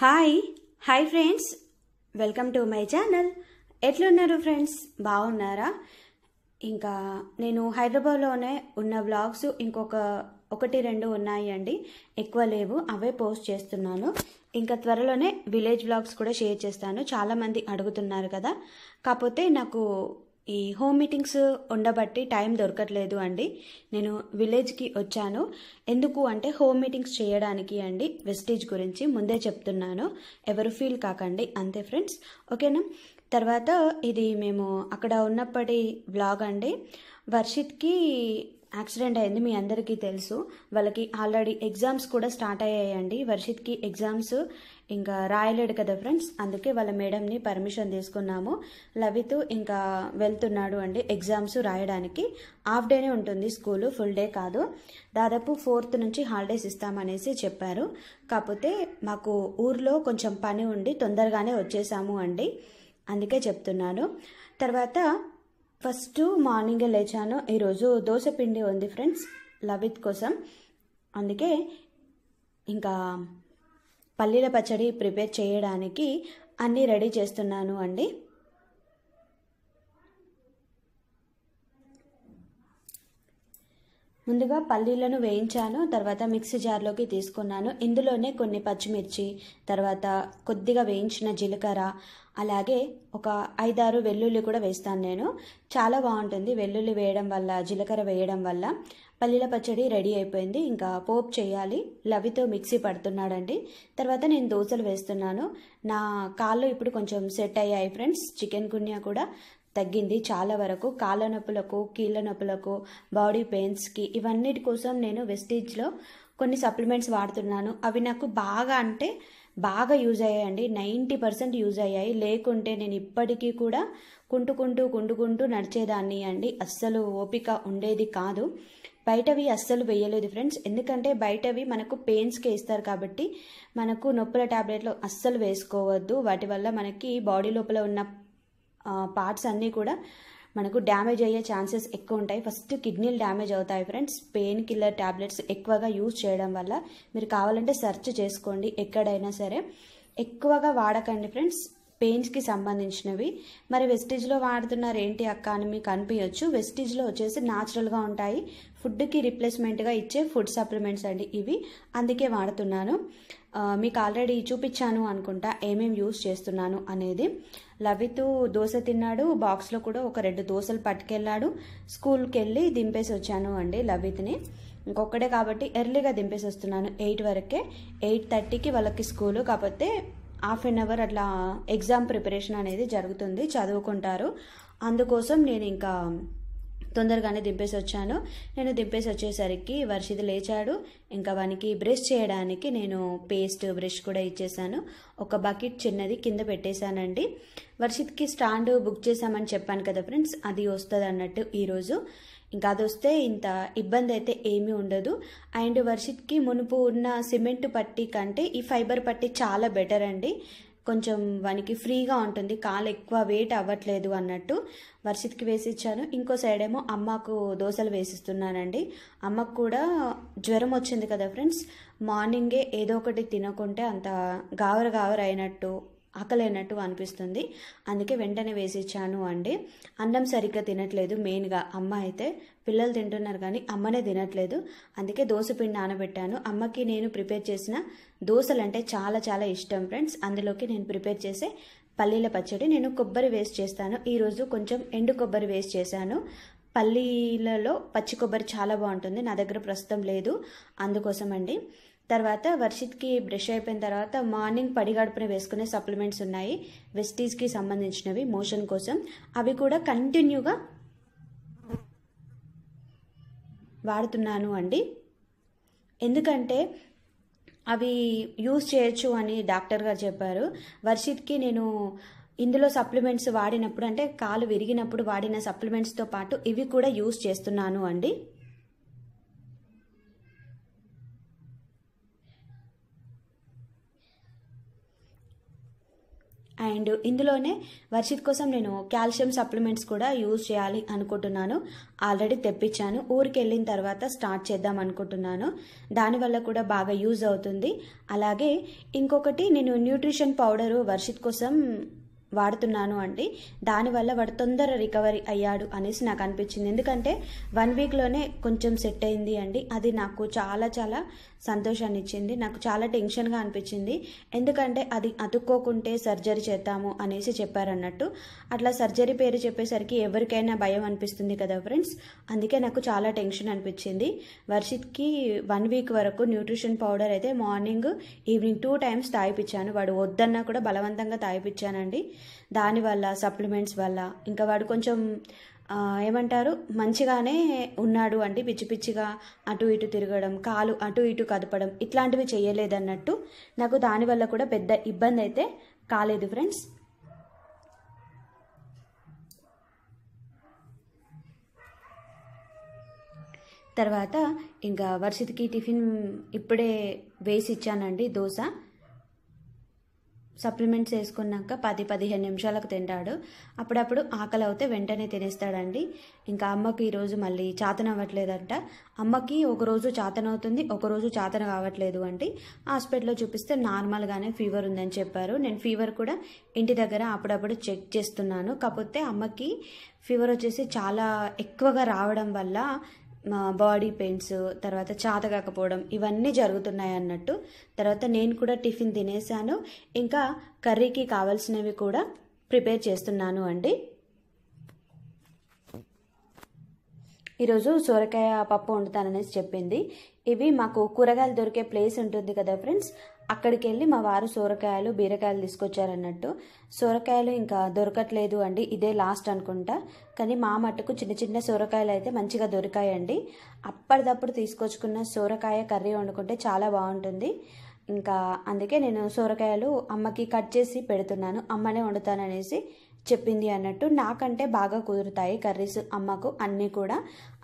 Hi hi friends, welcome to my channel. ఎట్లున్నారు friends, బాగున్నారా? ఇంకా నేను హైదరాబాద్లోనే ఉన్న వ్లాగ్స్ ఒకటి రెండు ఉన్నాయి అండి, ఎక్కువ లేవు, అవే పోస్ట్ చేస్తున్నాను. ఇంకా త్వరలోనే విలేజ్ వ్లాగ్స్ కూడా షేర్ చేస్తాను. చాలామంది అడుగుతున్నారు కదా, కాకపోతే నాకు ఈ హోమ్ మీటింగ్స్ ఉండబట్టి టైం దొరకట్లేదు అండి. నేను విలేజ్కి వచ్చాను. ఎందుకు అంటే హోమ్ మీటింగ్స్ చేయడానికి అండి. వెస్టేజ్ గురించి ముందే చెప్తున్నాను, ఎవరు ఫీల్ కాకండి, అంతే ఫ్రెండ్స్, ఓకేనా? తర్వాత ఇది మేము అక్కడ ఉన్నప్పటి వ్లాగ్ అండి. వర్షిత్కి యాక్సిడెంట్ అయింది, మీ అందరికీ తెలుసు. వాళ్ళకి ఆల్రెడీ ఎగ్జామ్స్ కూడా స్టార్ట్ అయ్యాయండి. వర్షిత్కి ఎగ్జామ్స్ ఇంకా రాయలేడు కదా ఫ్రెండ్స్, అందుకే వాళ్ళ మేడంని పర్మిషన్ తీసుకున్నాము. లవిత్ ఇంకా వెళ్తున్నాడు అండి ఎగ్జామ్స్ రాయడానికి. హాఫ్ డేనే ఉంటుంది స్కూలు, ఫుల్ డే కాదు. దాదాపు 4th నుంచి హాలిడేస్ ఇస్తామనేసి చెప్పారు. కాకపోతే మాకు ఊర్లో కొంచెం పని ఉండి తొందరగానే వచ్చేసాము అండి, అందుకే చెప్తున్నాను. తర్వాత ఫస్ట్ మార్నింగే లేచాను. ఈరోజు దోశ పిండి ఉంది ఫ్రెండ్స్ లవిత్ కోసం, అందుకే ఇంకా పల్లీల పచ్చడి ప్రిపేర్ చేయడానికి అన్నీ రెడీ చేస్తున్నాను అండి. ముందుగా పల్లీలను వేయించాను, తర్వాత మిక్సీ జార్లోకి తీసుకున్నాను. ఇందులోనే కొన్ని పచ్చిమిర్చి, తర్వాత కొద్దిగా వేయించిన జీలకర్ర, అలాగే ఒక 5-6 వెల్లుల్లి కూడా వేస్తాను నేను. చాలా బాగుంటుంది వెల్లుల్లి వేయడం వల్ల, జీలకర్ర వేయడం వల్ల. పల్లీల పచ్చడి రెడీ అయిపోయింది. ఇంకా పోపు చేయాలి. లవితో మిక్సీ పడుతున్నాడండి. తర్వాత నేను దోశలు వేస్తున్నాను. నా కాళ్ళు ఇప్పుడు కొంచెం సెట్ అయ్యాయి ఫ్రెండ్స్. చికెన్ గున్యా కూడా తగ్గింది చాలా వరకు. కాళ్ళ నొప్పులకు, కీళ్ళ నొప్పులకు, బాడీ పెయిన్స్కి, ఇవన్నిటి కోసం నేను వెస్టీజ్లో కొన్ని సప్లిమెంట్స్ వాడుతున్నాను. అవి నాకు బాగా యూజ్ అయ్యాయండి. 90% యూజ్ అయ్యాయి. లేకుంటే నేను ఇప్పటికీ కూడా కుంటుకుంటూ నడిచేదాన్ని అండి. అస్సలు ఓపిక ఉండేది కాదు. బయటవి అస్సలు వేయలేదు ఫ్రెండ్స్, ఎందుకంటే బయటవి మనకు పెయిన్స్కే ఇస్తారు కాబట్టి మనకు నొప్పుల టాబ్లెట్లు అస్సలు వేసుకోవద్దు. వాటి వల్ల మనకి బాడీ లోపల ఉన్న పార్ట్స్ అన్నీ కూడా మనకు డ్యామేజ్ అయ్యే ఛాన్సెస్ ఎక్కువ ఉంటాయి. ఫస్ట్ కిడ్నీలు డ్యామేజ్ అవుతాయి ఫ్రెండ్స్, పెయిన్ కిల్లర్ టాబ్లెట్స్ ఎక్కువగా యూజ్ చేయడం వల్ల. మీరు కావాలంటే సెర్చ్ చేసుకోండి, ఎక్కడైనా సరే ఎక్కువగా వాడకండి ఫ్రెండ్స్, పెయిన్స్కి సంబంధించినవి. మరి వెస్టీజ్లో వాడుతున్నారు ఏంటి అక్క అని మీకు అనిపించవచ్చు. వెస్టీజ్లో వచ్చేసి న్యాచురల్గా ఉంటాయి, ఫుడ్కి రిప్లేస్మెంట్గా ఇచ్చే ఫుడ్ సప్లిమెంట్స్ అండి ఇవి, అందుకే వాడుతున్నాను. మీకు ఆల్రెడీ చూపించాను అనుకుంటా ఏమేమి యూజ్ చేస్తున్నాను అనేది. లవిత్ దోశ తిన్నాడు, బాక్స్లో కూడా ఒక 2 దోశలు పట్టుకెళ్ళాడు. స్కూల్కి వెళ్ళి దింపేసి వచ్చాను అండి లవిత్ని. ఇంకొకటే కాబట్టి ఎర్లీగా దింపేసి వస్తున్నాను, 8 వరకే. 8:30కి వాళ్ళకి స్కూలు, కాకపోతే హాఫ్ అన్ అవర్ అట్లా ఎగ్జామ్ ప్రిపరేషన్ అనేది జరుగుతుంది, చదువుకుంటారు. అందుకోసం నేను ఇంకా తొందరగానే దింపేసి వచ్చాను. నేను దింపేసి వచ్చేసరికి వర్షిత్ లేచాడు. ఇంకా వానికి బ్రష్ చేయడానికి నేను పేస్ట్ బ్రష్ కూడా ఇచ్చేసాను. ఒక బకెట్ చిన్నది కింద పెట్టేశానండి. వర్షిత్కి స్టాండ్ బుక్ చేశామని చెప్పాను కదా ఫ్రెండ్స్, అది వస్తుంది అన్నట్టు ఈరోజు. ఇంకా అది వస్తే ఇంత ఇబ్బంది అయితే ఏమీ ఉండదు. అండ్ వర్షిత్కి మునుపు ఉన్న సిమెంట్ పట్టీ కంటే ఈ ఫైబర్ పట్టీ చాలా బెటర్ అండి. కొంచెం వానికి ఫ్రీగా ఉంటుంది, కాలు ఎక్కువ వెయిట్ అవ్వట్లేదు అన్నట్టు. వర్షిత్కి వేసి ఇచ్చాను. ఇంకో సైడ్ ఏమో అమ్మకు దోశలు వేసిస్తున్నానండి. అమ్మకు కూడా జ్వరం వచ్చింది కదా ఫ్రెండ్స్, మార్నింగే ఏదో ఒకటి తినకుంటే అంత గావర అయినట్టు, ఆకలేనట్టు అనిపిస్తుంది. అందుకే వెంటనే వేసి ఇచ్చాను అండి. అన్నం సరిగ్గా తినట్లేదు మెయిన్గా అమ్మ అయితే. పిల్లలు తింటున్నారు కానీ అమ్మనే తినట్లేదు. అందుకే దోశ పిండి నానబెట్టాను. అమ్మకి నేను ప్రిపేర్ చేసిన దోశలు అంటే చాలా ఇష్టం ఫ్రెండ్స్. అందులోకి నేను ప్రిపేర్ చేసే పల్లీల పచ్చడి, నేను కొబ్బరి వేస్ట్ చేస్తాను. ఈరోజు కొంచెం ఎండు కొబ్బరి వేస్ట్ చేశాను. పల్లీలలో పచ్చి కొబ్బరి చాలా బాగుంటుంది, నా దగ్గర ప్రస్తుతం లేదు, అందుకోసం అండి. తర్వాత వర్షిత్కి బ్రష్ అయిపోయిన తర్వాత మార్నింగ్ పడిగడుపున వేసుకునే సప్లిమెంట్స్ ఉన్నాయి వెస్టీజ్కి సంబంధించినవి, మోషన్ కోసం. అవి కూడా కంటిన్యూగా వాడుతున్నాను అండి. ఎందుకంటే అవి యూజ్ చేయొచ్చు అని డాక్టర్ గారు చెప్పారు. వర్షిత్కి నేను ఇందులో సప్లిమెంట్స్ వాడినప్పుడు, అంటే కాలు విరిగినప్పుడు వాడిన సప్లిమెంట్స్తో పాటు ఇవి కూడా యూజ్ చేస్తున్నాను అండి. అండ్ ఇందులోనే వర్షిత్ కోసం నేను కాల్షియం సప్లిమెంట్స్ కూడా యూజ్ చేయాలి అనుకుంటున్నాను. ఆల్రెడీ తెప్పించాను. ఊరికి వెళ్ళిన తర్వాత స్టార్ట్ చేద్దాం అనుకుంటున్నాను. దానివల్ల కూడా బాగా యూజ్ అవుతుంది. అలాగే ఇంకొకటి నేను న్యూట్రిషన్ పౌడరు వర్షిత్ కోసం వాడుతున్నాను అండి. దానివల్ల వాడు తొందర రికవరీ అయ్యాడు అనేసి నాకు అనిపించింది. ఎందుకంటే 1 వీక్లోనే కొంచెం సెట్ అయింది అండి. అది నాకు చాలా చాలా సంతోషాన్ని ఇచ్చింది. నాకు చాలా టెన్షన్గా అనిపించింది. ఎందుకంటే అది అతుక్కోకుంటే సర్జరీ చేద్దాము అనేసి చెప్పారన్నట్టు. అట్లా సర్జరీ పేరు చెప్పేసరికి ఎవరికైనా భయం అనిపిస్తుంది కదా ఫ్రెండ్స్. అందుకే నాకు చాలా టెన్షన్ అనిపించింది. వర్షిత్కి 1 వీక్ వరకు న్యూట్రిషన్ పౌడర్ అయితే మార్నింగ్ ఈవినింగ్ 2 టైమ్స్ తాగిపించాను. వాడు వద్దన్నా కూడా బలవంతంగా తాగిపించానండి. దానివల్ల సప్లిమెంట్స్ వల్ల ఇంకా వాడు కొంచెం ఏమంటారు మంచిగానే ఉన్నాడు అండి. పిచ్చి పిచ్చిగా అటు ఇటు తిరగడం, కాలు అటు ఇటు కదపడం ఇట్లాంటివి చేయలేదన్నట్టు. నాకు దానివల్ల కూడా పెద్ద ఇబ్బంది అయితే కాలేదు ఫ్రెండ్స్. తర్వాత ఇంకా వర్షిత్కి టిఫిన్ ఇప్పుడే వేసి ఇచ్చానండి. దోశ సప్లిమెంట్స్ వేసుకున్నాక 10-15 నిమిషాలకు తింటాడు. అప్పుడప్పుడు ఆకలి అవుతే వెంటనే తినేస్తాడండి. ఇంకా అమ్మకి ఈరోజు మళ్ళీ చాతన అవ్వట్లేదంట. అమ్మకి ఒకరోజు చాతనవుతుంది, ఒకరోజు చాతన కావట్లేదు అండి. హాస్పిటల్లో చూపిస్తే నార్మల్గానే ఫీవర్ ఉందని చెప్పారు. నేను ఫీవర్ కూడా ఇంటి దగ్గర అప్పుడప్పుడు చెక్ చేస్తున్నాను. కాకపోతే అమ్మకి ఫీవర్ వచ్చేసి చాలా ఎక్కువగా రావడం వల్ల బాడీ పెయిన్స్, తర్వాత చాత కాకపోవడం ఇవన్నీ జరుగుతున్నాయి అన్నట్టు. తర్వాత నేను కూడా టిఫిన్ తినేసాను. ఇంకా కర్రీకి కావాల్సినవి కూడా ప్రిపేర్ చేస్తున్నాను అండి. ఈరోజు సొరకాయ పప్పు వండుతాననేసి చెప్పింది. ఇవి మాకు కూరగాయలు దొరికే ప్లేస్ ఉంటుంది కదా ఫ్రెండ్స్, అక్కడికి వెళ్ళి మా వారు సొరకాయలు బీరకాయలు తీసుకొచ్చారన్నట్టు. సొరకాయలు ఇంకా దొరకట్లేదు అండి. ఇదే లాస్ట్ అనుకుంటా. కానీ మా మట్టుకు చిన్న చిన్న సొరకాయలు అయితే మంచిగా దొరికాయండి. అప్పటిదప్పుడు తీసుకొచ్చుకున్న సొరకాయ కర్రీ వండుకుంటే చాలా బాగుంటుంది. ఇంకా అందుకే నేను సొరకాయలు అమ్మకి కట్ చేసి పెడుతున్నాను. అమ్మనే వండుతాననేసి చెప్పింది అన్నట్టు. నాకంటే బాగా కుదురుతాయి కర్రీస్ అమ్మకు అన్నీ కూడా.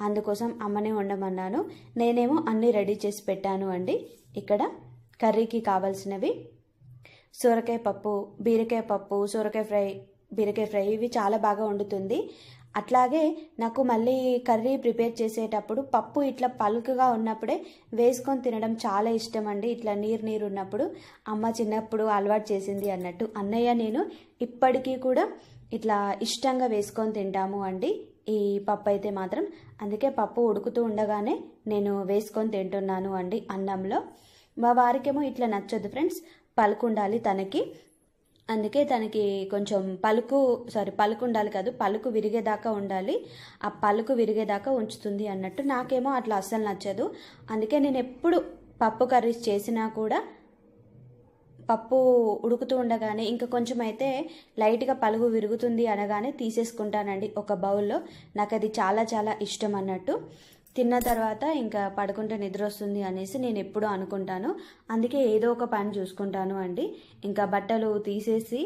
అందుకోసం అమ్మనే వండమన్నాను. నేనేమో అన్నీ రెడీ చేసి పెట్టాను అండి. ఇక్కడ కర్రీకి కావాల్సినవి సొరకాయ పప్పు, బీరకాయ పప్పు, సొరకాయ ఫ్రై, బీరకాయ ఫ్రై ఇవి చాలా బాగా వండుతుంది. అట్లాగే నాకు మళ్ళీ కర్రీ ప్రిపేర్ చేసేటప్పుడు పప్పు ఇట్లా పలుకుగా ఉన్నప్పుడే వేసుకొని తినడం చాలా ఇష్టం అండి. ఇట్లా నీరు నీరు ఉన్నప్పుడు అమ్మ చిన్నప్పుడు అలవాటు చేసింది అన్నట్టు. అన్నయ్య నేను ఇప్పటికీ కూడా ఇట్లా ఇష్టంగా వేసుకొని తింటాము అండి ఈ పప్పు అయితే మాత్రం. అందుకే పప్పు ఉడుకుతూ ఉండగానే నేను వేసుకొని తింటున్నాను అండి అన్నంలో. మా వారికేమో ఇట్లా నచ్చదు ఫ్రెండ్స్, పలుకు ఉండాలి తనకి. అందుకే తనకి కొంచెం పలుకు ఉండాలి కాదు, పలుకు విరిగేదాకా ఉండాలి. ఆ పలుకు విరిగేదాకా ఉంచుతుంది అన్నట్టు. నాకేమో అట్లా అస్సలు నచ్చదు. అందుకే నేను ఎప్పుడు పప్పు కర్రీస్ చేసినా కూడా పప్పు ఉడుకుతూ ఉండగానే ఇంకా కొంచెం అయితే లైట్గా పలుగు విరుగుతుంది అనగానే తీసేసుకుంటానండి ఒక బౌల్లో. నాకు అది చాలా చాలా ఇష్టం అన్నట్టు. తిన్న తర్వాత ఇంకా పడుకుంటే నిద్ర వస్తుంది అనేసి నేను ఎప్పుడూ అనుకుంటాను. అందుకే ఏదో ఒక పని చూసుకుంటాను అండి. ఇంకా బట్టలు తీసేసి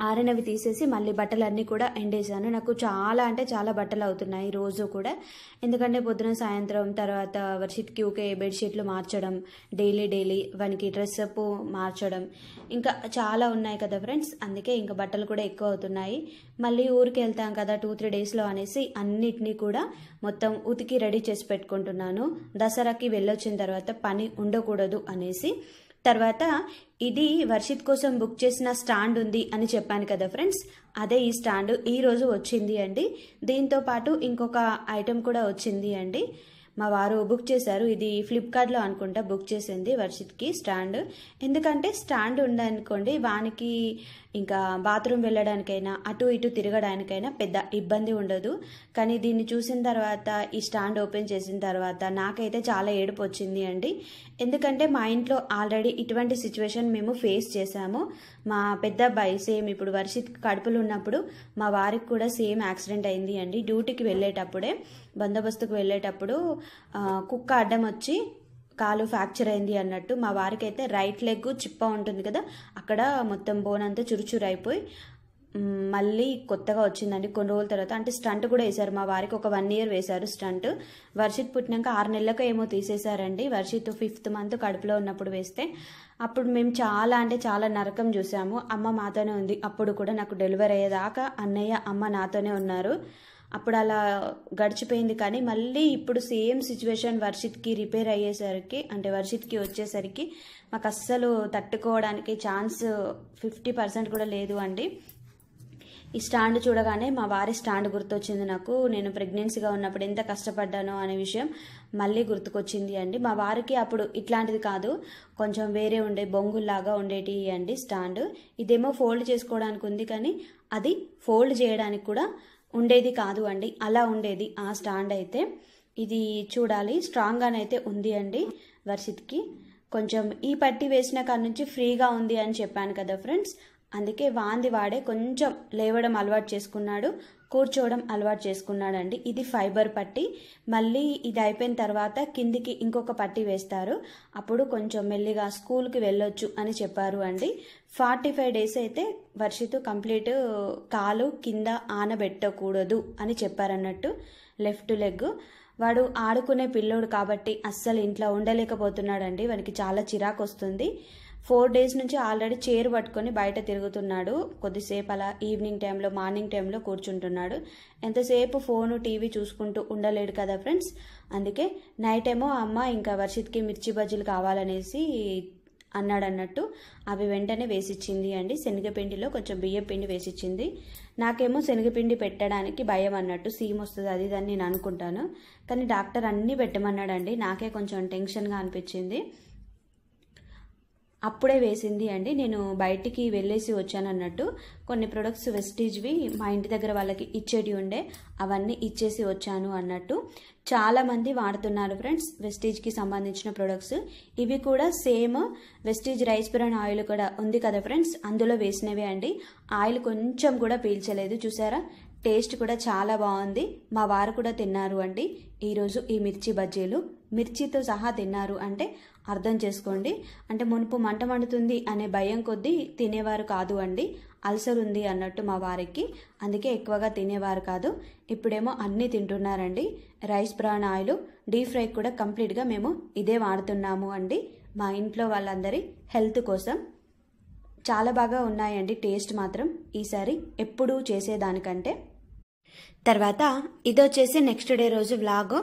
ఆరినవి తీసేసి మళ్ళీ బట్టలన్నీ కూడా ఎండేసాను. నాకు చాలా అంటే చాలా బట్టలు అవుతున్నాయి రోజు కూడా. ఎందుకంటే పొద్దున సాయంత్రం తర్వాత వర్షిత్కి ఊకే బెడ్షీట్లు మార్చడం, డైలీ వానికి డ్రెస్ అప్ మార్చడం, ఇంకా చాలా ఉన్నాయి కదా ఫ్రెండ్స్. అందుకే ఇంకా బట్టలు కూడా ఎక్కువ అవుతున్నాయి. మళ్ళీ ఊరికి వెళ్తాం కదా 2-3 డేస్లో అనేసి అన్నిటినీ కూడా మొత్తం ఉతికి రెడీ చేసి పెట్టుకుంటున్నాను. దసరాకి వెళ్ళొచ్చిన తర్వాత పని ఉండకూడదు అనేసి. తర్వాత ఇది వర్షిత్ కోసం బుక్ చేసిన స్టాండ్ ఉంది అని చెప్పాను కదా ఫ్రెండ్స్, అదే ఈ స్టాండ్ ఈరోజు వచ్చింది అండి. దీంతో పాటు ఇంకొక ఐటెం కూడా వచ్చింది అండి. మా వారు బుక్ చేశారు. ఇది ఫ్లిప్కార్ట్లో అనుకుంటా బుక్ చేసింది వర్షిత్కి స్టాండ్. ఎందుకంటే స్టాండ్ ఉందనుకోండి వానికి ఇంకా బాత్రూమ్ వెళ్ళడానికైనా అటు ఇటు తిరగడానికైనా పెద్ద ఇబ్బంది ఉండదు. కానీ దీన్ని చూసిన తర్వాత ఈ స్టాండ్ ఓపెన్ చేసిన తర్వాత నాకైతే చాలా ఏడుపు వచ్చింది అండి. ఎందుకంటే మా ఇంట్లో ఆల్రెడీ ఇటువంటి సిచ్యువేషన్ మేము ఫేస్ చేశాము. మా పెద్ద అబ్బాయి సేమ్ ఇప్పుడు వర్షిత్ కడుపులో ఉన్నప్పుడు మా వారికి కూడా సేమ్ యాక్సిడెంట్ అయింది అండి. డ్యూటీకి వెళ్ళేటప్పుడే బందోబస్తుకు వెళ్ళేటప్పుడు కుక్క అడ్డం వచ్చి కాలు ఫ్రాక్చర్ అయింది అన్నట్టు. మా వారికి అయితే రైట్ లెగ్ చిప్ప ఉంటుంది కదా, అక్కడ మొత్తం బోన్ అంతా చురుచురు అయిపోయి మళ్ళీ కొత్తగా వచ్చిందండి కొన్ని రోజుల తర్వాత. అంటే స్టంట్ కూడా వేశారు మా వారికి. ఒక 1 year వేశారు స్టంట్. వర్షిత్ పుట్టినాక 6 నెలలకు ఏమో తీసేశారండి. వర్షిత్ 5th month కడుపులో ఉన్నప్పుడు వేస్తే అప్పుడు మేము చాలా అంటే చాలా నరకం చూసాము. అమ్మ మాతోనే ఉంది అప్పుడు కూడా. నాకు డెలివరీ అయ్యేదాకా అన్నయ్య అమ్మ నాతోనే ఉన్నారు. అప్పుడు అలా గడిచిపోయింది. కానీ మళ్ళీ ఇప్పుడు సేమ్ సిచ్యువేషన్ వర్షిత్కి రిపేర్ అయ్యేసరికి, అంటే వర్షిత్కి వచ్చేసరికి మాకు అస్సలు తట్టుకోవడానికి ఛాన్స్ 50% కూడా లేదు అండి. ఈ స్టాండ్ చూడగానే మా వారి స్టాండ్ గుర్తొచ్చింది నాకు. నేను ప్రెగ్నెన్సీగా ఉన్నప్పుడు ఎంత కష్టపడ్డానో అనే విషయం మళ్ళీ గుర్తుకొచ్చింది అండి. మా వారికి అప్పుడు ఇట్లాంటిది కాదు, కొంచెం వేరే ఉండే బొంగుల్లాగా ఉండేటి అండి స్టాండ్. ఇదేమో ఫోల్డ్ చేసుకోవడానికి ఉంది, కానీ అది ఫోల్డ్ చేయడానికి కూడా ఉండేది కాదు అండి. అలా ఉండేది ఆ స్టాండ్ అయితే. ఇది చూడాలి, స్ట్రాంగ్గానైతే ఉంది అండి వర్షిత్కి. కొంచెం ఈ పట్టి వేసిన కాడ నుంచి ఫ్రీగా ఉంది అని చెప్పాను కదా ఫ్రెండ్స్. అందుకే వాంది వాడే కొంచెం లేవడం అలవాటు చేసుకున్నాడు, కూర్చోవడం అలవాటు చేసుకున్నాడండి. ఇది ఫైబర్ పట్టి. మళ్ళీ ఇది అయిపోయిన తర్వాత కిందికి ఇంకొక పట్టి వేస్తారు. అప్పుడు కొంచెం మెల్లిగా స్కూల్కి వెళ్ళొచ్చు అని చెప్పారు అండి. 45 days అయితే వర్షిత్ కంప్లీట్ కాలు కింద ఆనబెట్టకూడదు అని చెప్పారన్నట్టు. లెఫ్ట్ లెగ్ వాడు ఆడుకునే పిల్లోడు కాబట్టి అస్సలు ఇంట్లో ఉండలేకపోతున్నాడండి. వానికి చాలా చిరాకు వస్తుంది. 4 days నుంచి ఆల్రెడీ చైర్ పట్టుకొని బయట తిరుగుతున్నాడు. కొద్దిసేపు అలా ఈవినింగ్ టైంలో మార్నింగ్ టైంలో కూర్చుంటున్నాడు. ఎంతసేపు ఫోను టీవీ చూసుకుంటూ ఉండలేడు కదా ఫ్రెండ్స్. అందుకే నైట్ ఏమో అమ్మ ఇంకా వర్షిత్కి మిర్చి బజ్జీలు కావాలనేసి అన్నాడు అన్నట్టు. అవి వెంటనే వేసిచ్చింది అండి. శనగపిండిలో కొంచెం బియ్యం పిండి వేసిచ్చింది. నాకేమో శనగపిండి పెట్టడానికి భయం అన్నట్టు, సీమ్ వస్తుంది అది దాన్ని నేను అనుకుంటాను. కానీ డాక్టర్ అన్నీ పెట్టమన్నాడండి. నాకే కొంచెం టెన్షన్గా అనిపించింది. అప్పుడే వేసింది అండి. నేను బయటికి వెళ్ళేసి వచ్చాను అన్నట్టు. కొన్ని ప్రొడక్ట్స్ వెస్టీజ్వి మా ఇంటి దగ్గర వాళ్ళకి ఇచ్చేటి ఉండే, అవన్నీ ఇచ్చేసి వచ్చాను అన్నట్టు. చాలామంది వాడుతున్నారు ఫ్రెండ్స్ వెస్టీజ్కి సంబంధించిన ప్రొడక్ట్స్. ఇవి కూడా same Vestige rice bran oil కూడా ఉంది కదా ఫ్రెండ్స్, అందులో వేసినవే అండి. ఆయిల్ కొంచెం కూడా పీల్చలేదు, చూసారా. టేస్ట్ కూడా చాలా బాగుంది. మా వారు కూడా తిన్నారు అండి ఈరోజు ఈ మిర్చి బజ్జీలు. మిర్చితో సహా తిన్నారు అంటే అర్థం చేసుకోండి. అంటే మునుపు మంట మండుతుంది అనే భయం కొద్దీ తినేవారు కాదు అండి. అల్సర్ ఉంది అన్నట్టు మా వారికి, అందుకే ఎక్కువగా తినేవారు కాదు. ఇప్పుడేమో అన్నీ తింటున్నారండి. Rice bran oil deep fry కూడా కంప్లీట్గా మేము ఇదే వాడుతున్నాము అండి. మా ఇంట్లో వాళ్ళందరి హెల్త్ కోసం చాలా బాగా ఉన్నాయండి. టేస్ట్ మాత్రం ఈసారి ఎప్పుడూ చేసేదానికంటే. తర్వాత ఇది వచ్చేసి నెక్స్ట్ డే రోజు వ్లాగ్.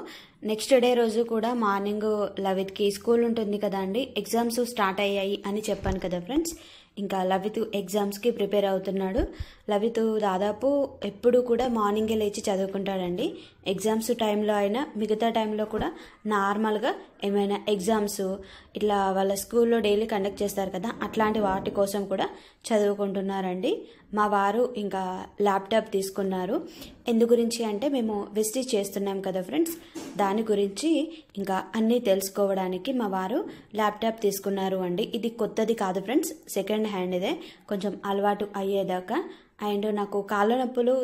నెక్స్ట్ డే రోజు కూడా మార్నింగ్ లవిత్కి స్కూల్ ఉంటుంది కదా అండి. ఎగ్జామ్స్ స్టార్ట్ అయ్యాయి అని చెప్పాను కదా ఫ్రెండ్స్. ఇంకా లవిత్ ఎగ్జామ్స్కి ప్రిపేర్ అవుతున్నాడు. లవిత్ దాదాపు ఎప్పుడు కూడా మార్నింగే లేచి చదువుకుంటాడండి. ఎగ్జామ్స్ టైంలో అయినా మిగతా టైంలో కూడా నార్మల్గా ఏమైనా ఎగ్జామ్స్ ఇట్లా వాళ్ళ స్కూల్లో డైలీ కండక్ట్ చేస్తారు కదా, అట్లాంటి వాటి కోసం కూడా చదువుకుంటున్నారండి. మా వారు ఇంకా ల్యాప్టాప్ తీసుకున్నారు. ఎందు గురించి అంటే మేము వెస్టీజ్ చేస్తున్నాం కదా ఫ్రెండ్స్, దాని గురించి ఇంకా అన్నీ తెలుసుకోవడానికి మా వారు ల్యాప్టాప్ తీసుకున్నారు అండి. ఇది కొత్తది కాదు ఫ్రెండ్స్, సెకండ్ హ్యాండ్ ఇదే, కొంచెం అలవాటు అయ్యేదాకా. అండ్ నాకు కాళ్ళ నొప్పులు,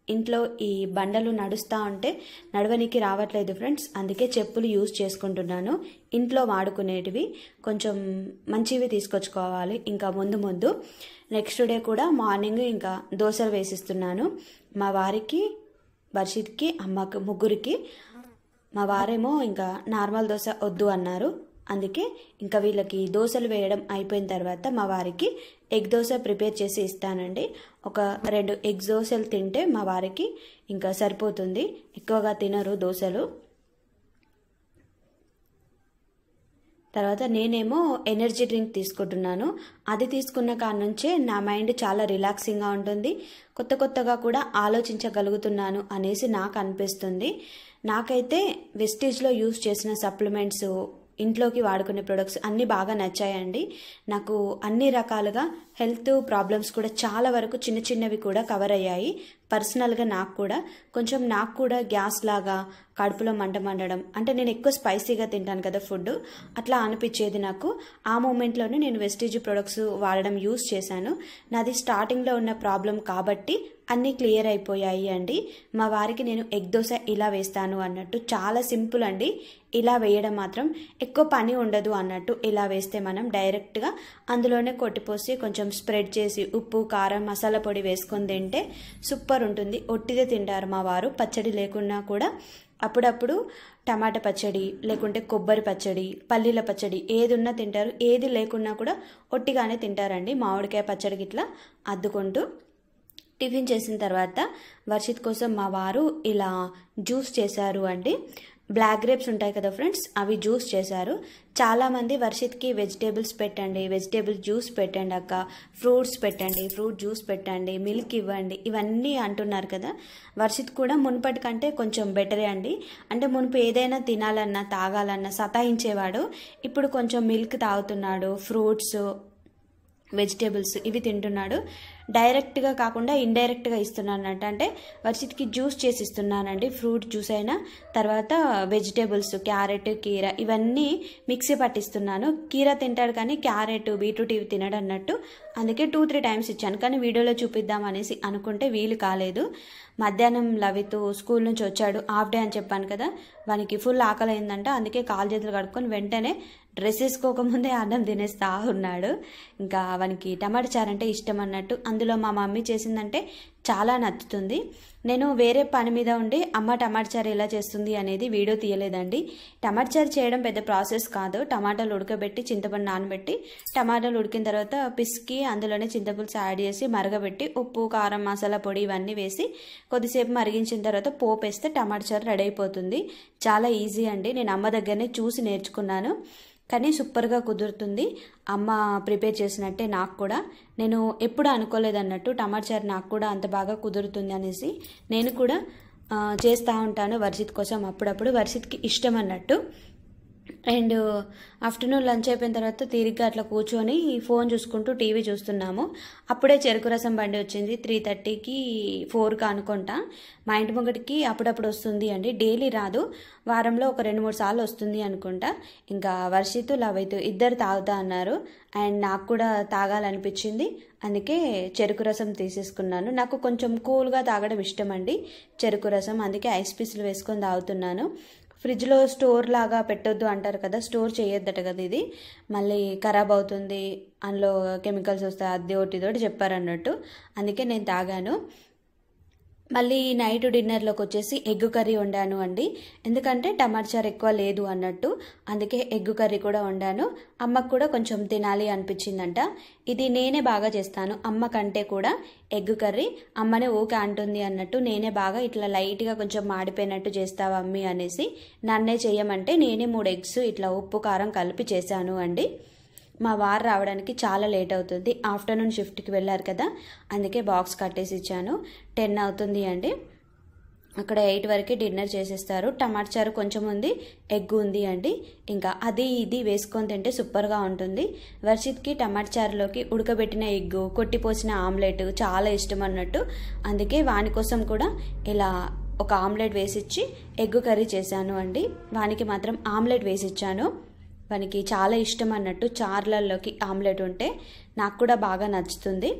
ఇంట్లో ఈ బండలు నడుస్తూ ఉంటే నడవనికి రావట్లేదు ఫ్రెండ్స్. అందుకే చెప్పులు యూజ్ చేసుకుంటున్నాను. ఇంట్లో వాడుకునేటివి కొంచెం మంచివి తీసుకొచ్చుకోవాలి ఇంకా ముందు. నెక్స్ట్ డే కూడా మార్నింగ్ ఇంకా దోశలు వేసిస్తున్నాను మా వారికి, వర్షిత్కి, అమ్మకి, ముగ్గురికి. మా వారేమో ఇంకా నార్మల్ దోశ వద్దు అన్నారు. అందుకే ఇంకా వీళ్ళకి దోశలు వేయడం అయిపోయిన తర్వాత మా వారికి ఎగ్ దోశ ప్రిపేర్ చేసి ఇస్తానండి. ఒక 2 ఎగ్ దోశలు తింటే మా వారికి ఇంకా సరిపోతుంది. ఎక్కువగా తినరు దోశలు. తర్వాత నేనేమో ఎనర్జీ డ్రింక్ తీసుకుంటున్నాను. అది తీసుకున్న కాడ నుంచే నా మైండ్ చాలా రిలాక్సింగ్గా ఉంటుంది. కొత్తగా కూడా ఆలోచించగలుగుతున్నాను అనేసి నాకు అనిపిస్తుంది. నాకైతే వెస్టీజ్లో యూజ్ చేసిన సప్లిమెంట్స్, ఇంట్లోకి వాడుకునే ప్రొడక్ట్స్ అన్నీ బాగా నచ్చాయండి. నాకు అన్ని రకాలుగా హెల్త్ ప్రాబ్లమ్స్ కూడా చాలా వరకు చిన్నవి కూడా కవర్ అయ్యాయి. పర్సనల్గా నాకు కూడా గ్యాస్ లాగా కడుపులో మండడం, అంటే నేను ఎక్కువ స్పైసీగా తింటాను కదా ఫుడ్, అట్లా అనిపించేది నాకు. ఆ మూమెంట్లోనే నేను వెస్టీజ్ ప్రొడక్ట్స్ వాడడం యూజ్ చేశాను. నాది స్టార్టింగ్లో ఉన్న ప్రాబ్లం కాబట్టి అన్నీ క్లియర్ అయిపోయాయి అండి. మా వారికి నేను ఎగ్ దోశ ఇలా వేస్తాను అన్నట్టు, చాలా సింపుల్ అండి. ఇలా వేయడం మాత్రం ఎక్కువ పని ఉండదు అన్నట్టు. ఇలా వేస్తే మనం డైరెక్ట్గా అందులోనే కొట్టిపోసి కొంచెం స్ప్రెడ్ చేసి ఉప్పు కారం మసాలా పొడి వేసుకొని తింటే సూపర్ ఉంటుంది. ఒట్టిదే తింటారు మా వారు, పచ్చడి లేకున్నా కూడా. అప్పుడప్పుడు టమాటా పచ్చడి లేకుంటే కొబ్బరి పచ్చడి, పల్లీల పచ్చడి ఏది ఉన్నా తింటారు. ఏది లేకున్నా కూడా ఒట్టిగానే తింటారండి. మామిడికాయ పచ్చడి గిట్లా అద్దుకుంటూ. టిఫిన్ చేసిన తర్వాత వర్షిత్ కోసం మా వారు ఇలా జ్యూస్ చేశారు అండి. బ్లాక్ గ్రేప్స్ ఉంటాయి కదా ఫ్రెండ్స్, అవి జ్యూస్ చేశారు. చాలామంది వర్షిత్కి వెజిటేబుల్స్ పెట్టండి, వెజిటేబుల్ జ్యూస్ పెట్టండి అక్క, ఫ్రూట్స్ పెట్టండి, ఫ్రూట్ జ్యూస్ పెట్టండి, మిల్క్ ఇవ్వండి, ఇవన్నీ అంటున్నారు కదా. వర్షిత్ కూడా మునుపటి కంటే కొంచెం బెటరే అండి. అంటే మునుపు ఏదైనా తినాలన్నా తాగాలన్నా సతాయించేవాడు. ఇప్పుడు కొంచెం మిల్క్ తాగుతున్నాడు, ఫ్రూట్స్ వెజిటేబుల్స్ ఇవి తింటున్నాడు. డైరెక్ట్గా కాకుండా ఇండైరెక్ట్గా ఇస్తున్నానంట. అంటే వర్షిత్కి జ్యూస్ చేసి ఇస్తున్నానండి, ఫ్రూట్ జ్యూస్ అయినా, తర్వాత వెజిటేబుల్స్ క్యారెట్ కీర ఇవన్నీ మిక్సీ పట్టిస్తున్నాను. కీర తింటాడు కానీ క్యారెట్ బీట్రూట్ ఇవి తినడు అన్నట్టు. అందుకే 2-3 టైమ్స్ ఇచ్చాను. కానీ వీడియోలో చూపిద్దాం అనేసి అనుకుంటే వీలు కాలేదు. మధ్యాహ్నం లవిత్ స్కూల్ నుంచి వచ్చాడు, హాఫ్ డే అని చెప్పాను కదా, వానికి ఫుల్ ఆకలి అయిందంట. అందుకే కాలు చేతులు కడుక్కొని వెంటనే డ్రెస్ వేసుకోకముందే అన్నం తినేస్తా ఉన్నాడు. ఇంకా వానికి టమాటా చారు అంటే ఇష్టం అన్నట్టు. అందులో మా మమ్మీ చేసిందంటే చాలా నచ్చుతుంది. నేను వేరే పని మీద ఉండి అమ్మ టమాటా చారు ఎలా చేస్తుంది అనేది వీడియో తీయలేదండి. టమాటా చారు చేయడం పెద్ద ప్రాసెస్ కాదు. టమాటాలు ఉడకబెట్టి చింతపండు నానబెట్టి టమాటాలు ఉడికిన తర్వాత పిసికి అందులోనే చింతపులుసు యాడ్ చేసి మరగబెట్టి ఉప్పు కారం మసాలా పొడి ఇవన్నీ వేసి కొద్దిసేపు మరిగించిన తర్వాత పోపు వేస్తే టమాటా చారు రెడీ అయిపోతుంది. చాలా ఈజీ అండి. నేను అమ్మ దగ్గరనే చూసి నేర్చుకున్నాను, కానీ సూపర్గా కుదురుతుంది. అమ్మ ప్రిపేర్ చేసినట్టే నాకు కూడా. నేను ఎప్పుడు అనుకోలేదు అన్నట్టు టమాటా చారు నాకు కూడా అంత బాగా కుదురుతుంది అనేసి. నేను కూడా చేస్తూ ఉంటాను వర్షిత్ కోసం అప్పుడప్పుడు, వర్షిత్కి ఇష్టం అన్నట్టు. అండ్ ఆఫ్టర్నూన్ లంచ్ అయిపోయిన తర్వాత తీరిగ్గా అట్లా కూర్చొని ఫోన్ చూసుకుంటూ టీవీ చూస్తున్నాము. అప్పుడే చెరుకు రసం బండి వచ్చింది 3:30కి 4కి అనుకుంటా. మా ఇంటి ముంగటికి అప్పుడప్పుడు వస్తుంది అండి, డైలీ రాదు, వారంలో ఒక 2-3 సార్లు వస్తుంది అనుకుంటా. ఇంకా వర్షిత్ లవైతు ఇద్దరు తాగుతా అన్నారు అండ్ నాకు కూడా తాగాలనిపించింది. అందుకే చెరుకు రసం తీసేసుకున్నాను. నాకు కొంచెం కూల్గా తాగడం ఇష్టం అండి చెరుకు రసం, అందుకే ఐస్ పీసులు వేసుకొని తాగుతున్నాను. ఫ్రిడ్జ్లో స్టోర్ లాగా పెట్టొద్దు అంటారు కదా, స్టోర్ చేయొద్దట కదా, ఇది మళ్ళీ ఖరాబ్ అవుతుంది, అందులో కెమికల్స్ వస్తాయి, అది ఒకటి చెప్పారన్నట్టు. అందుకే నేను తాగాను. మళ్ళీ నైట్ డిన్నర్లోకి వచ్చేసి ఎగ్ కర్రీ వండాను అండి. ఎందుకంటే టమాటా చారు ఎక్కువ లేదు అన్నట్టు, అందుకే ఎగ్ కర్రీ కూడా వండాను. అమ్మకు కూడా కొంచెం తినాలి అనిపించిందంట. ఇది నేనే బాగా చేస్తాను, అమ్మ కంటే కూడా ఎగ్ కర్రీ. అమ్మనే ఊకే అంటుంది అన్నట్టు, నేనే బాగా ఇట్లా లైట్గా కొంచెం మాడిపోయినట్టు చేస్తావా అమ్మి అనేసి నన్నే చేయమంటే నేనే 3 ఎగ్స్ ఇట్లా ఉప్పు కారం కలిపి చేశాను అండి. మా వారు రావడానికి చాలా లేట్ అవుతుంది, ఆఫ్టర్నూన్ షిఫ్ట్కి వెళ్ళారు కదా, అందుకే బాక్స్ కట్టేసి ఇచ్చాను. 10 అవుతుంది అండి. అక్కడ 8 వరకు డిన్నర్ చేసేస్తారు. టమాటా చారు కొంచెం ఉంది, ఎగ్ ఉంది అండి. ఇంకా అది ఇది వేసుకొని తింటే సూపర్గా ఉంటుంది. వర్షిత్కి టమాటా చారులోకి ఉడకబెట్టిన ఎగ్ కొట్టిపోసిన ఆమ్లెట్ చాలా ఇష్టం అన్నట్టు. అందుకే వాని కోసం కూడా ఇలా ఒక ఆమ్లెట్ వేసిచ్చి ఎగ్ కర్రీ చేశాను అండి. వానికి మాత్రం ఆమ్లెట్ వేసిచ్చాను, వానికి చాలా ఇష్టం అన్నట్టు. చార్లల్లోకి ఆమ్లెట్ ఉంటే నాకు కూడా బాగా నచ్చుతుంది.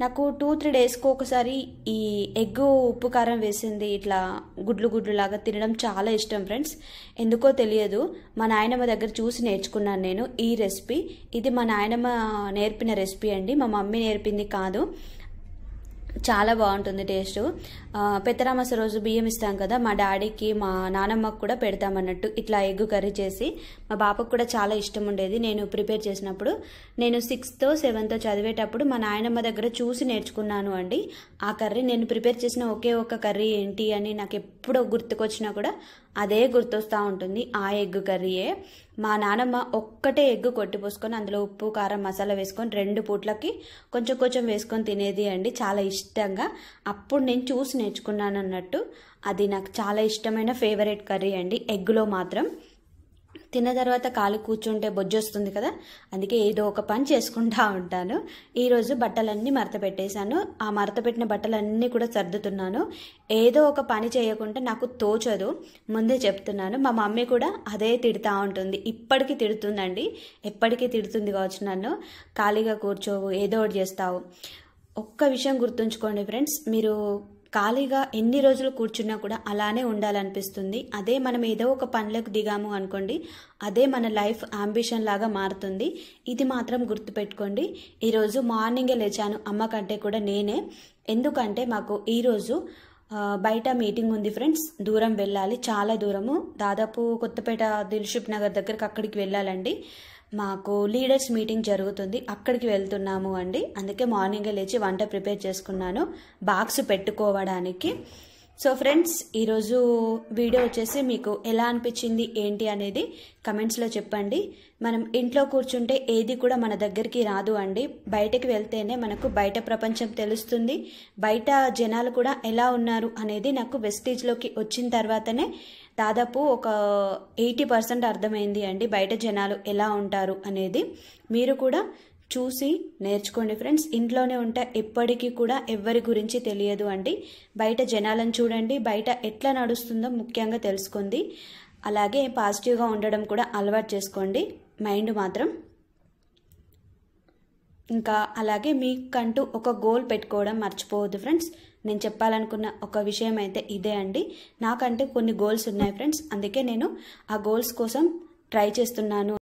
నాకు 2-3 డేస్కి ఒకసారి ఈ ఎగ్ ఉప్పు కారం వేసింది ఇట్లా గుడ్లు లాగా తినడం చాలా ఇష్టం ఫ్రెండ్స్. ఎందుకో తెలియదు, మా నాయనమ్మ దగ్గర చూసి నేర్చుకున్నాను నేను ఈ రెసిపీ. ఇది మా నాయనమ్మ నేర్పిన రెసిపీ అండి, మా మమ్మీ నేర్పింది కాదు. చాలా బాగుంటుంది టేస్ట్. పెత్తరామస రోజు బియ్యం ఇస్తాం కదా, మా డాడీకి మా నానమ్మకు కూడా పెడతామన్నట్టు ఇట్లా ఎగ్ కర్రీ చేసి. మా బాపకు కూడా చాలా ఇష్టం ఉండేది నేను ప్రిపేర్ చేసినప్పుడు. నేను 6th 7th చదివేటప్పుడు మా నాయనమ్మ దగ్గర చూసి నేర్చుకున్నాను అండి ఆ కర్రీ. నేను ప్రిపేర్ చేసిన ఒకే ఒక కర్రీ ఏంటి అని నాకు ఎప్పుడో గుర్తుకొచ్చినా కూడా అదే గుర్తొస్తూ ఉంటుంది, ఆ ఎగ్ కర్రీయే. మా నానమ్మ ఒక్కటే ఎగ్ కొట్టిపోసుకొని అందులో ఉప్పు కారం మసాలా వేసుకొని 2 పూట్లకి కొంచెం కొంచెం వేసుకొని తినేది అండి, చాలా ఇష్టంగా. అప్పుడు నేను చూసి నేర్చుకున్నాను అన్నట్టు. అది నాకు చాలా ఇష్టమైన ఫేవరెట్ కర్రీ అండి, ఎగ్లో మాత్రం. తిన్న తర్వాత ఖాళీ కూర్చుంటే బొజ్జు వస్తుంది కదా, అందుకే ఏదో ఒక పని చేసుకుంటూ ఉంటాను. ఈరోజు బట్టలన్నీ మడత పెట్టేశాను. ఆ మడత పెట్టిన బట్టలన్నీ కూడా సర్దుతున్నాను. ఏదో ఒక పని చేయకుండా నాకు తోచదు, ముందే చెప్తున్నాను. మా మమ్మీ కూడా అదే తిడుతూ ఉంటుంది, ఇప్పటికీ తిడుతుందండి, ఎప్పటికీ తిడుతుంది కావచ్చు నన్ను. ఖాళీగా కూర్చోవు, ఏదో ఒకటి చేస్తావు. ఒక్క విషయం గుర్తుంచుకోండి ఫ్రెండ్స్, మీరు ఖాళీగా ఎన్ని రోజులు కూర్చున్నా కూడా అలానే ఉండాలనిపిస్తుంది. అదే మనం ఏదో ఒక పనులకు దిగాము అనుకోండి, అదే మన లైఫ్ అంబిషన్ లాగా మారుతుంది. ఇది మాత్రం గుర్తుపెట్టుకోండి. ఈరోజు మార్నింగే లేచాను అమ్మ కంటే కూడా నేనే. ఎందుకంటే మాకు ఈరోజు బయట మీటింగ్ ఉంది ఫ్రెండ్స్. దూరం వెళ్ళాలి, చాలా దూరము, దాదాపు కొత్తపేట దిల్షుక్ నగర్ దగ్గరకు అక్కడికి వెళ్ళాలండి. మాకు లీడర్స్ మీటింగ్ జరుగుతుంది, అక్కడికి వెళ్తున్నాము అండి. అందుకే మార్నింగే లేచి వంట ప్రిపేర్ చేసుకున్నాను బాక్స్ పెట్టుకోవడానికి. సో ఫ్రెండ్స్, ఈరోజు వీడియో వచ్చేసి మీకు ఎలా అనిపించింది ఏంటి అనేది కమెంట్స్లో చెప్పండి. మనం ఇంట్లో కూర్చుంటే ఏది కూడా మన దగ్గరికి రాదు అండి. బయటకు వెళ్తేనే మనకు బయట ప్రపంచం తెలుస్తుంది. బయట జనాలు కూడా ఎలా ఉన్నారు అనేది నాకు వెస్టీజ్లోకి వచ్చిన తర్వాతనే దాదాపు ఒక 80% అర్థమైంది అండి, బయట జనాలు ఎలా ఉంటారు అనేది. మీరు కూడా చూసి నేర్చుకోండి ఫ్రెండ్స్. ఇంట్లోనే ఉంటే ఎప్పటికీ కూడా ఎవరి గురించి తెలియదు అండి. బయట జనాలను చూడండి, బయట ఎట్లా నడుస్తుందో ముఖ్యంగా తెలుసుకోండి. అలాగే పాజిటివ్గా ఉండడం కూడా అలవాటు చేసుకోండి మైండ్ మాత్రం. ఇంకా అలాగే మీకంటూ ఒక గోల్ పెట్టుకోవడం మర్చిపోవద్దు ఫ్రెండ్స్. నేను చెప్పాలనుకున్న ఒక విషయం అయితే ఇదే అండి. నాకంటే కొన్ని గోల్స్ ఉన్నాయి ఫ్రెండ్స్, అందుకే నేను ఆ గోల్స్ కోసం ట్రై చేస్తున్నాను.